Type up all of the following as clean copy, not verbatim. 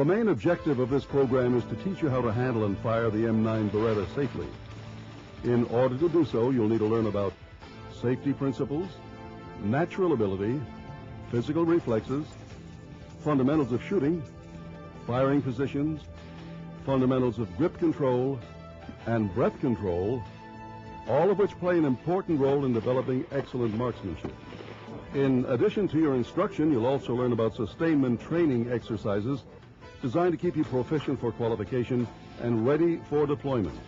The main objective of this program is to teach you how to handle and fire the M9 Beretta safely. In order to do so, you'll need to learn about safety principles, natural ability, physical reflexes, fundamentals of shooting, firing positions, fundamentals of grip control, and breath control, all of which play an important role in developing excellent marksmanship. In addition to your instruction, you'll also learn about sustainment training exercises designed to keep you proficient for qualification and ready for deployment.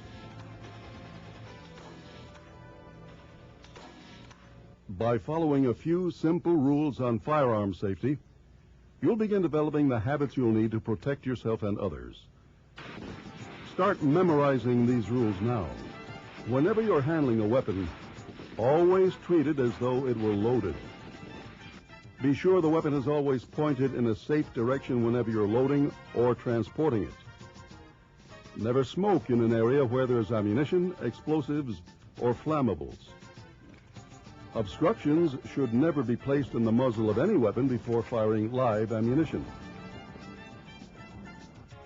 By following a few simple rules on firearm safety, you'll begin developing the habits you'll need to protect yourself and others. Start memorizing these rules now. Whenever you're handling a weapon, always treat it as though it were loaded. Be sure the weapon is always pointed in a safe direction whenever you're loading or transporting it. Never smoke in an area where there's ammunition, explosives, or flammables. Obstructions should never be placed in the muzzle of any weapon before firing live ammunition.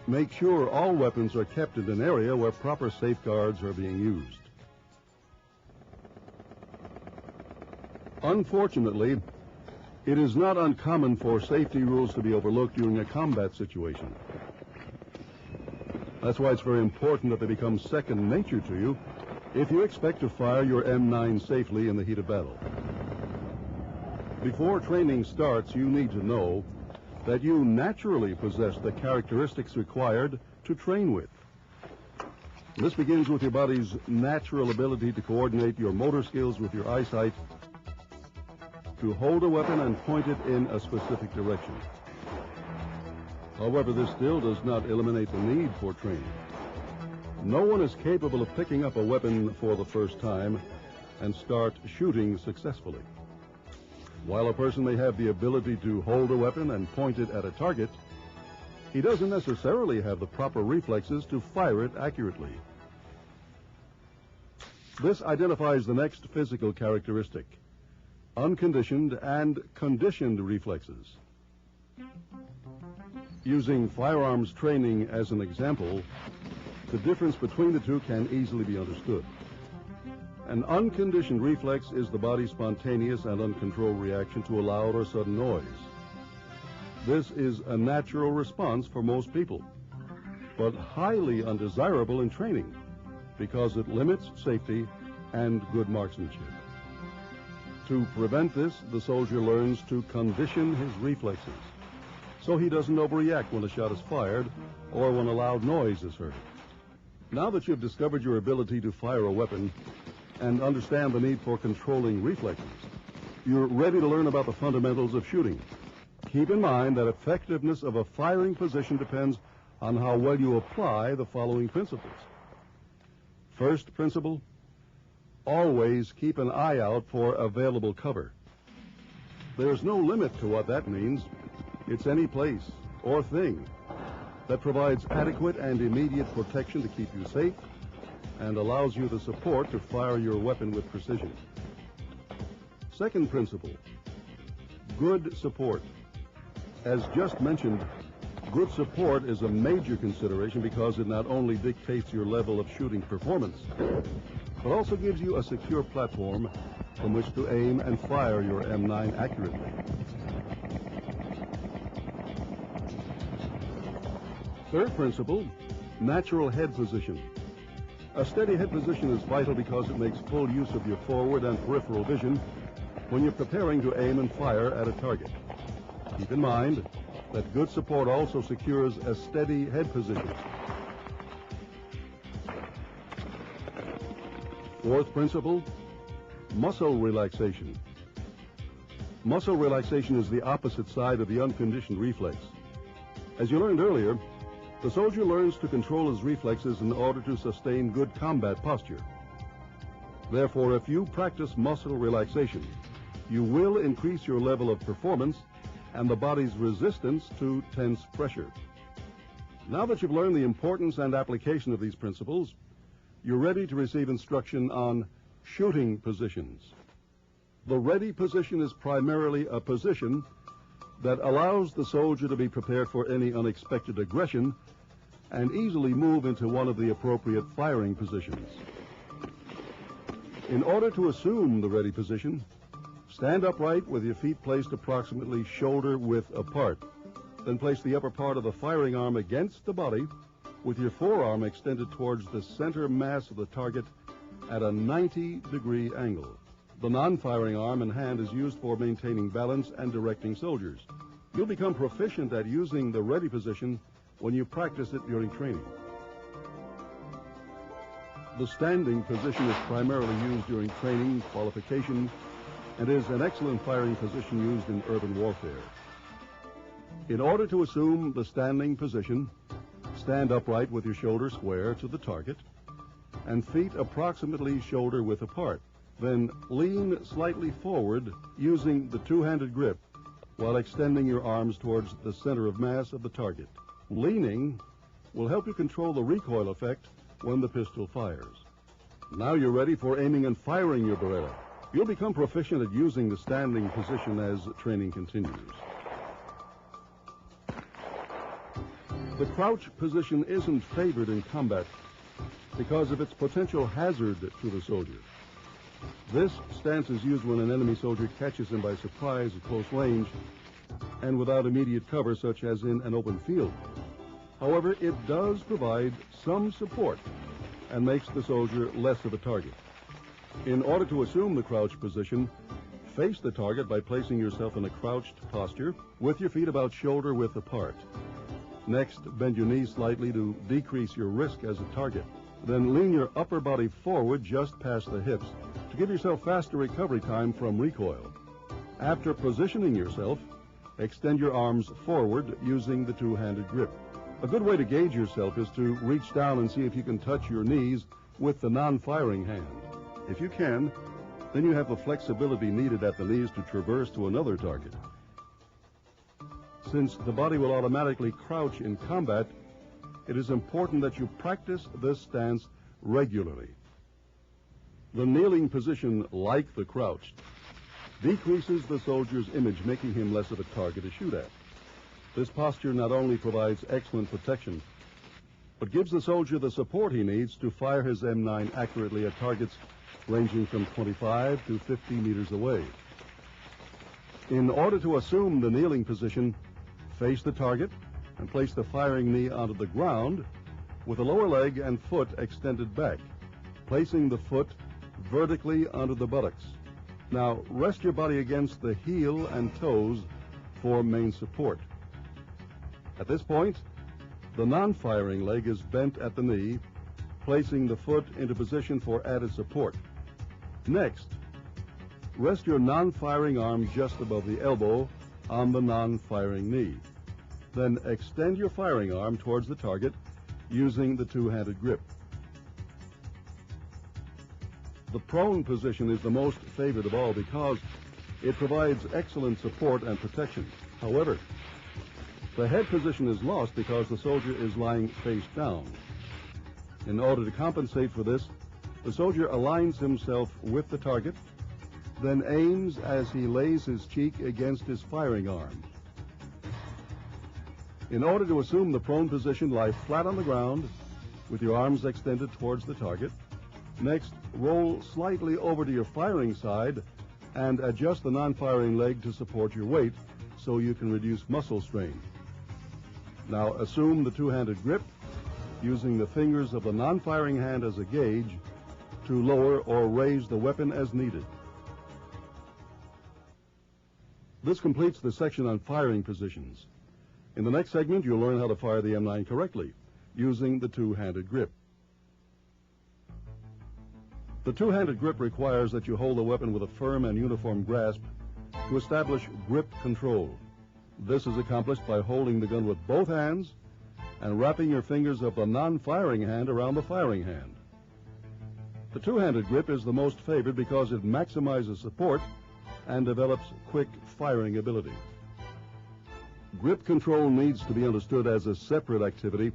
Make sure all weapons are kept in an area where proper safeguards are being used. Unfortunately, it is not uncommon for safety rules to be overlooked during a combat situation. That's why it's very important that they become second nature to you if you expect to fire your M9 safely in the heat of battle. Before training starts, you need to know that you naturally possess the characteristics required to train with. This begins with your body's natural ability to coordinate your motor skills with your eyesight, to hold a weapon and point it in a specific direction. However, this still does not eliminate the need for training. No one is capable of picking up a weapon for the first time and start shooting successfully. While a person may have the ability to hold a weapon and point it at a target, he doesn't necessarily have the proper reflexes to fire it accurately. This identifies the next physical characteristic: unconditioned and conditioned reflexes. Using firearms training as an example, the difference between the two can easily be understood. An unconditioned reflex is the body's spontaneous and uncontrolled reaction to a loud or sudden noise. This is a natural response for most people, but highly undesirable in training because it limits safety and good marksmanship. To prevent this, the soldier learns to condition his reflexes so he doesn't overreact when a shot is fired or when a loud noise is heard. Now that you've discovered your ability to fire a weapon and understand the need for controlling reflexes, you're ready to learn about the fundamentals of shooting. Keep in mind that effectiveness of a firing position depends on how well you apply the following principles. First principle: always keep an eye out for available cover. There's no limit to what that means. It's any place or thing that provides adequate and immediate protection to keep you safe and allows you the support to fire your weapon with precision. Second principle: good support. As just mentioned, good support is a major consideration because it not only dictates your level of shooting performance, but also gives you a secure platform from which to aim and fire your M9 accurately. Third principle: natural head position. A steady head position is vital because it makes full use of your forward and peripheral vision when you're preparing to aim and fire at a target. Keep in mind that good support also secures a steady head position. Fourth principle: muscle relaxation. Muscle relaxation is the opposite side of the unconditioned reflex. As you learned earlier, the soldier learns to control his reflexes in order to sustain good combat posture. Therefore, if you practice muscle relaxation, you will increase your level of performance and the body's resistance to tense pressure. Now that you've learned the importance and application of these principles, you're ready to receive instruction on shooting positions. The ready position is primarily a position that allows the soldier to be prepared for any unexpected aggression and easily move into one of the appropriate firing positions. In order to assume the ready position, stand upright with your feet placed approximately shoulder width apart. Then place the upper part of the firing arm against the body with your forearm extended towards the center mass of the target at a 90-degree angle. The non-firing arm and hand is used for maintaining balance and directing soldiers. You'll become proficient at using the ready position when you practice it during training. The standing position is primarily used during training, qualification, and is an excellent firing position used in urban warfare. In order to assume the standing position, stand upright with your shoulder square to the target and feet approximately shoulder width apart. Then lean slightly forward using the two-handed grip while extending your arms towards the center of mass of the target. Leaning will help you control the recoil effect when the pistol fires. Now you're ready for aiming and firing your Beretta. You'll become proficient at using the standing position as training continues. The crouch position isn't favored in combat because of its potential hazard to the soldier. This stance is used when an enemy soldier catches him by surprise at close range and without immediate cover, such as in an open field. However, it does provide some support and makes the soldier less of a target. In order to assume the crouch position, face the target by placing yourself in a crouched posture with your feet about shoulder width apart. Next, bend your knees slightly to decrease your risk as a target. Then lean your upper body forward just past the hips to give yourself faster recovery time from recoil. After positioning yourself, extend your arms forward using the two-handed grip. A good way to gauge yourself is to reach down and see if you can touch your knees with the non-firing hand. If you can, then you have the flexibility needed at the knees to traverse to another target. Since the body will automatically crouch in combat, it is important that you practice this stance regularly. The kneeling position, like the crouched, decreases the soldier's image, making him less of a target to shoot at. This posture not only provides excellent protection, but gives the soldier the support he needs to fire his M9 accurately at targets ranging from 25 to 50 meters away. In order to assume the kneeling position, face the target and place the firing knee onto the ground with the lower leg and foot extended back, placing the foot vertically onto the buttocks. Now, rest your body against the heel and toes for main support. At this point, the non-firing leg is bent at the knee, placing the foot into position for added support. Next, rest your non-firing arm just above the elbow on the non-firing knee. Then extend your firing arm towards the target using the two-handed grip. The prone position is the most favored of all because it provides excellent support and protection. However, the head position is lost because the soldier is lying face down. In order to compensate for this, the soldier aligns himself with the target, then aims as he lays his cheek against his firing arm. In order to assume the prone position, lie flat on the ground with your arms extended towards the target. Next, roll slightly over to your firing side and adjust the non-firing leg to support your weight so you can reduce muscle strain. Now assume the two-handed grip using the fingers of the non-firing hand as a gauge to lower or raise the weapon as needed. This completes the section on firing positions. In the next segment, you'll learn how to fire the M9 correctly using the two-handed grip. The two-handed grip requires that you hold the weapon with a firm and uniform grasp to establish grip control. This is accomplished by holding the gun with both hands and wrapping your fingers of the non-firing hand around the firing hand. The two-handed grip is the most favored because it maximizes support and develops quick firing ability. Grip control needs to be understood as a separate activity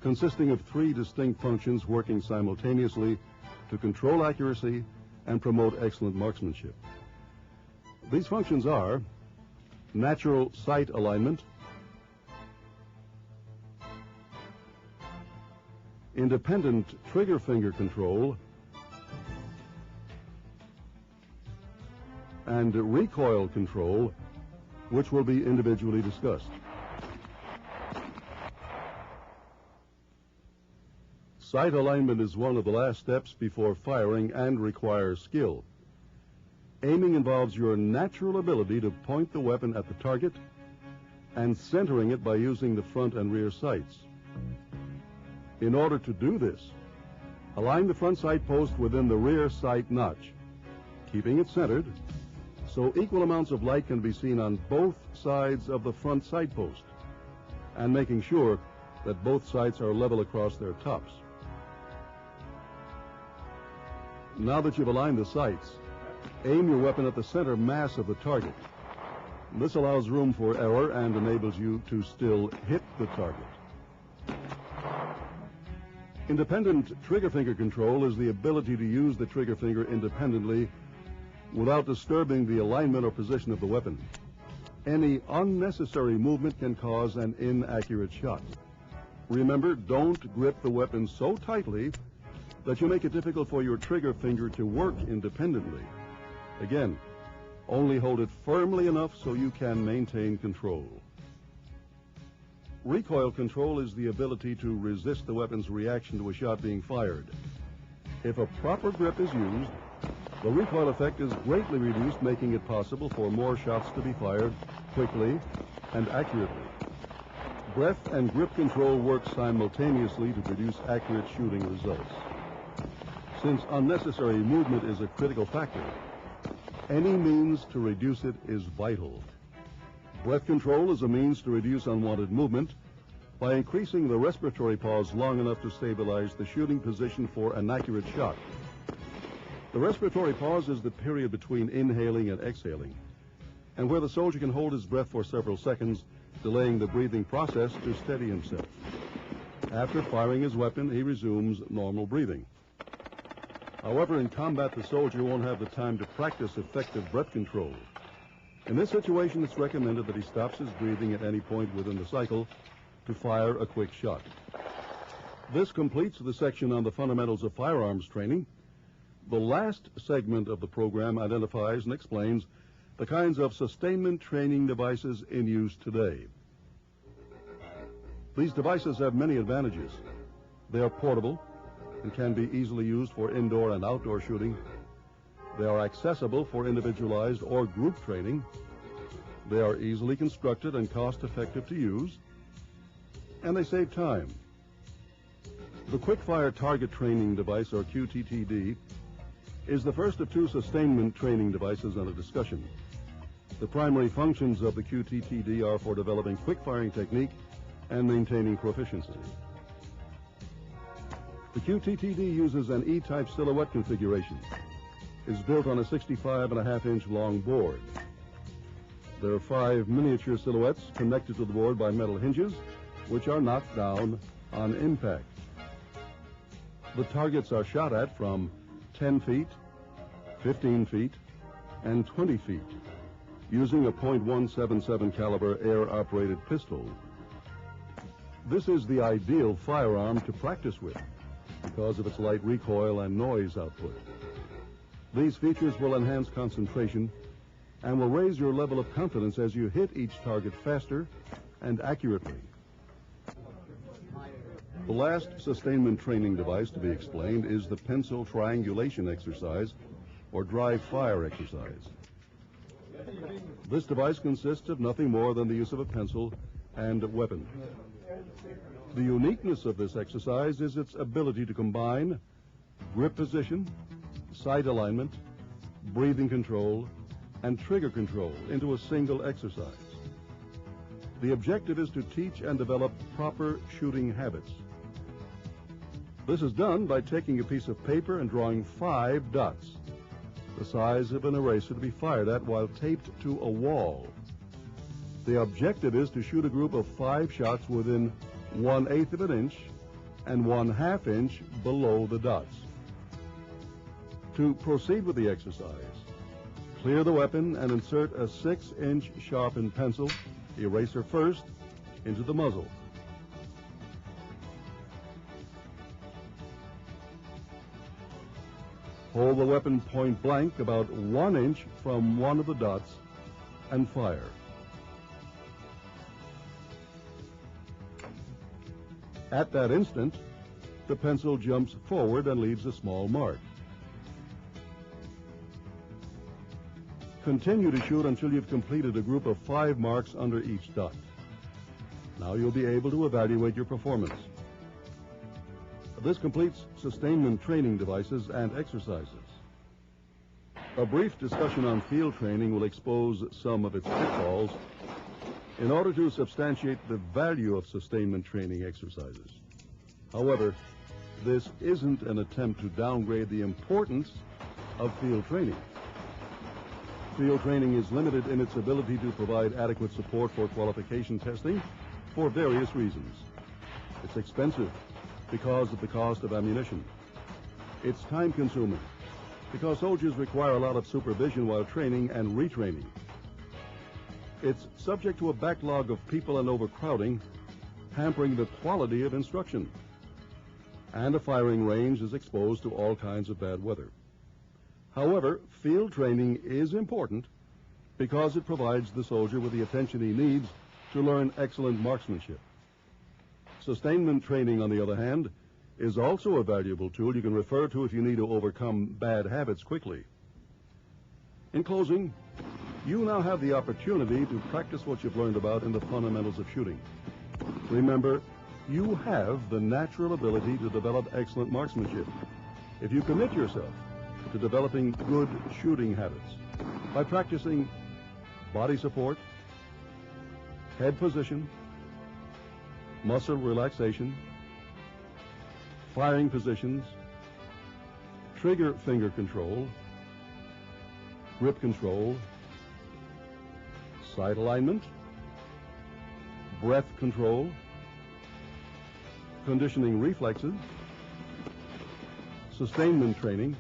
consisting of three distinct functions working simultaneously to control accuracy and promote excellent marksmanship. These functions are natural sight alignment, independent trigger finger control, and recoil control, which will be individually discussed. Sight alignment is one of the last steps before firing and requires skill. Aiming involves your natural ability to point the weapon at the target and centering it by using the front and rear sights. In order to do this, align the front sight post within the rear sight notch, keeping it centered so equal amounts of light can be seen on both sides of the front sight post, and making sure that both sights are level across their tops. Now that you've aligned the sights, aim your weapon at the center mass of the target. This allows room for error and enables you to still hit the target. Independent trigger finger control is the ability to use the trigger finger independently without disturbing the alignment or position of the weapon. Any unnecessary movement can cause an inaccurate shot. Remember, don't grip the weapon so tightly that you make it difficult for your trigger finger to work independently. Again, only hold it firmly enough so you can maintain control. Recoil control is the ability to resist the weapon's reaction to a shot being fired. If a proper grip is used, the recoil effect is greatly reduced, making it possible for more shots to be fired quickly and accurately. Breath and grip control work simultaneously to produce accurate shooting results. Since unnecessary movement is a critical factor, any means to reduce it is vital. Breath control is a means to reduce unwanted movement by increasing the respiratory pause long enough to stabilize the shooting position for an accurate shot. The respiratory pause is the period between inhaling and exhaling, and where the soldier can hold his breath for several seconds, delaying the breathing process to steady himself. After firing his weapon, he resumes normal breathing. However, in combat, the soldier won't have the time to practice effective breath control. In this situation, it's recommended that he stops his breathing at any point within the cycle to fire a quick shot. This completes the section on the fundamentals of firearms training. The last segment of the program identifies and explains the kinds of sustainment training devices in use today. These devices have many advantages. They are portable and can be easily used for indoor and outdoor shooting. They are accessible for individualized or group training. They are easily constructed and cost-effective to use. And they save time. The Quick-Fire Target Training Device, or QTTD, is the first of two sustainment training devices under discussion. The primary functions of the QTTD are for developing quick-firing technique and maintaining proficiency. The QTTD uses an E-type silhouette configuration. It's built on a 65.5-inch long board. There are 5 miniature silhouettes connected to the board by metal hinges, which are knocked down on impact. The targets are shot at from 10 feet, 15 feet, and 20 feet, using a .177 caliber air-operated pistol. This is the ideal firearm to practice with because of its light recoil and noise output. These features will enhance concentration and will raise your level of confidence as you hit each target faster and accurately. The last sustainment training device to be explained is the pencil triangulation exercise, or dry fire exercise. This device consists of nothing more than the use of a pencil and a weapon. The uniqueness of this exercise is its ability to combine grip position, sight alignment, breathing control, and trigger control into a single exercise. The objective is to teach and develop proper shooting habits. This is done by taking a piece of paper and drawing 5 dots, the size of an eraser, to be fired at while taped to a wall. The objective is to shoot a group of 5 shots within 1/8 of an inch and 1/2 inch below the dots. To proceed with the exercise, Clear the weapon and insert a 6-inch sharpened pencil, eraser first, into the muzzle. Hold the weapon point blank about 1 inch from one of the dots and fire. At that instant, the pencil jumps forward and leaves a small mark. Continue to shoot until you've completed a group of 5 marks under each dot. Now you'll be able to evaluate your performance. This completes sustainment training devices and exercises. A brief discussion on field training will expose some of its pitfalls in order to substantiate the value of sustainment training exercises. However, this isn't an attempt to downgrade the importance of field training. Field training is limited in its ability to provide adequate support for qualification testing for various reasons. It's expensive because of the cost of ammunition. It's time-consuming because soldiers require a lot of supervision while training and retraining. It's subject to a backlog of people and overcrowding, hampering the quality of instruction. And a firing range is exposed to all kinds of bad weather. However, field training is important because it provides the soldier with the attention he needs to learn excellent marksmanship. Sustainment training, on the other hand, is also a valuable tool you can refer to if you need to overcome bad habits quickly. In closing, you now have the opportunity to practice what you've learned about in the fundamentals of shooting. Remember, you have the natural ability to develop excellent marksmanship if you commit yourself to developing good shooting habits by practicing body support, head position, muscle relaxation, firing positions, trigger finger control, grip control, sight alignment, breath control, conditioning reflexes, sustainment training,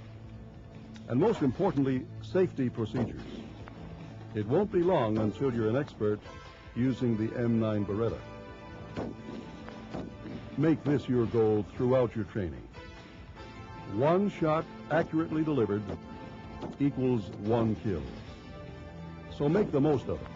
and most importantly, safety procedures. It won't be long until you're an expert using the M9 Beretta. Make this your goal throughout your training. 1 shot accurately delivered equals 1 kill. So make the most of it.